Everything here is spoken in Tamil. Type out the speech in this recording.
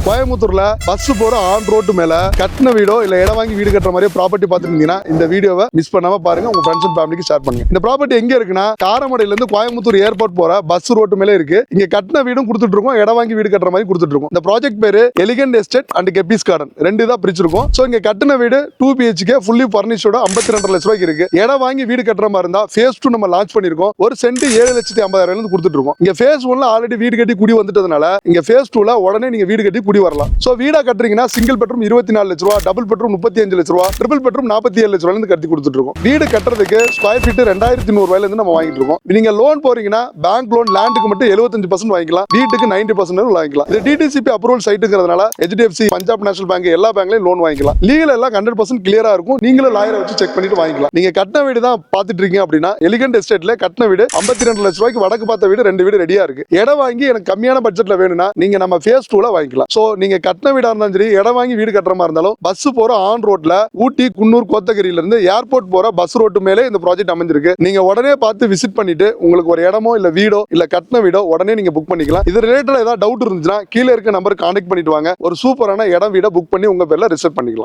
கோயம்புத்தூர்ல பஸ் போற ஆன் ரோட்டு மேல கட்டின வீடோ இல்ல இடம் வாங்கி வீடு கட்டுற மாதிரி ப்ராப்பர்ட்டி பாத்துருந்தீங்கன்னா இந்த வீடியோவை மிஸ் பண்ணாம பாருங்க, உங்க ஃப்ரெண்ட்ஸ் அண்ட் ஃபேமிலிக்கு ஷேர் பண்ணுங்க. இந்த ப்ராப்பர்ட்டி எங்க இருக்குன்னா காரமடையில இருந்து கோயம்புத்தூர் ஏர்போர்ட் போற பஸ் ரோட்டு மேல இருக்கு. இங்க கட்டின வீடும் கொடுத்துட்டு இருக்கோம், இடம் வாங்கி வீடு கட்டுற மாதிரி கொடுத்துட்டு இருக்கோம். இந்த ப்ராஜெக்ட் பேரு எலிகன்ட் எஸ்டேட் அண்ட் கெப்பீஸ் கார்டன், ரெண்டு தான் பிரிச்சிருக்கோம். சோ இங்க கட்டின வீடு 2 BHK ஃபுல்லி பர்னிஷ்டோட 52 லட்ச ரூபாய்க்கு இருக்கு. இடம் வாங்கி வீடு கட்டுற மாதிரி இருந்தா phase 2 நம்ம லான்ச் பண்ணிருக்கோம். ஒரு சென்ட் 7,50,000 இருந்து கொடுத்துட்டு இருக்கோம். இங்க phase 1ல ஆல்ரெடி வீடு கட்டி குடி வந்துட்டதுனால இங்க phase 2ல உடனே நீங்க வீடு கட்டி குடி வரலாம். சோ வீடா கட்டுறீங்கன்னா சிங்கிள் பெட்ரூம் 24 லட்ச ரூபா, டபுள் பெட்ரூம் 35 லட்ச ரூபா, ட்ரிபிள் பெட்ரூம் 47 லட்ச ரூபாயில கட்டி கொடுத்துட்டு இருக்கோம். வீடு கட்டுறதுக்கு ஸ்கொயர் ஃபீட் 2100 ரூபாயில இருந்து நம்ம வாங்கிட்டு இருக்கோம். நீங்க லோன் போறீங்கன்னா பேங்க் லோன் லேண்டுக்கு மட்டும் 75% வாங்கிக்கலாம், வீட்டுக்கு 90% வாங்கிக்கலாம். இது டிடிசிபி அப்ரூவல் சைட்டுங்கிறதுனால HDFC, பஞ்சாப் நேஷனல் பேங்க் எல்லா பேங்க்லயும் லோன் வாங்கிக்கலாம். லீகல் எல்லாம் 100% கிளியரா இருக்கும். நீங்களும் லாயரை வச்சு செக் பண்ணிட்டு வாங்கிக்கலாம். நீங்க கட்டின வீடு தான் பாத்துட்டு இருக்கீங்க அப்படின்னா எலிகன்ட் எஸ்டேட்ல கட்டின வீடு 52 லட்ச ரூபாய்க்கு வடக்கு பார்த்த வீடு 2 வீடு ரெடியா இருக்கு. இடம் வாங்கி எனக்கு கம்மியான பட்ஜெட்ல வேணும்னா நீங்க நம்ம phase 2ல வாங்கிக்கலாம். சோ நீங்க கட்டின வீடா இருந்தாலும் சரி, இடம் வாங்கி வீடு கட்டுற மாதிரி இருந்தாலும் பஸ் போற ஆன் ரோட்ல ஊட்டி, குன்னூர், கோத்தகிரியில இருந்து ஏர்போர்ட் போற பஸ் ரோட்டு மேலே இந்த ப்ராஜெக்ட் அமைஞ்சிருக்கு. நீங்க உடனே பார்த்து விசிட் பண்ணிட்டு உங்களுக்கு ஒரு இடமோ இல்ல வீடோ இல்ல கட்டின வீடோ உடனே நீங்க புக் பண்ணிக்கலாம். இது ரிலேட்டடா ஏதாவது டவுட் இருந்துச்சுன்னா கீழே இருக்க நம்பருக்கு கான்டாக்ட் பண்ணிட்டு வாங்க. ஒரு சூப்பரான இடம் வீட புக் பண்ணி உங்க பேர்ல ரிசர்வ் பண்ணிக்கலாம்.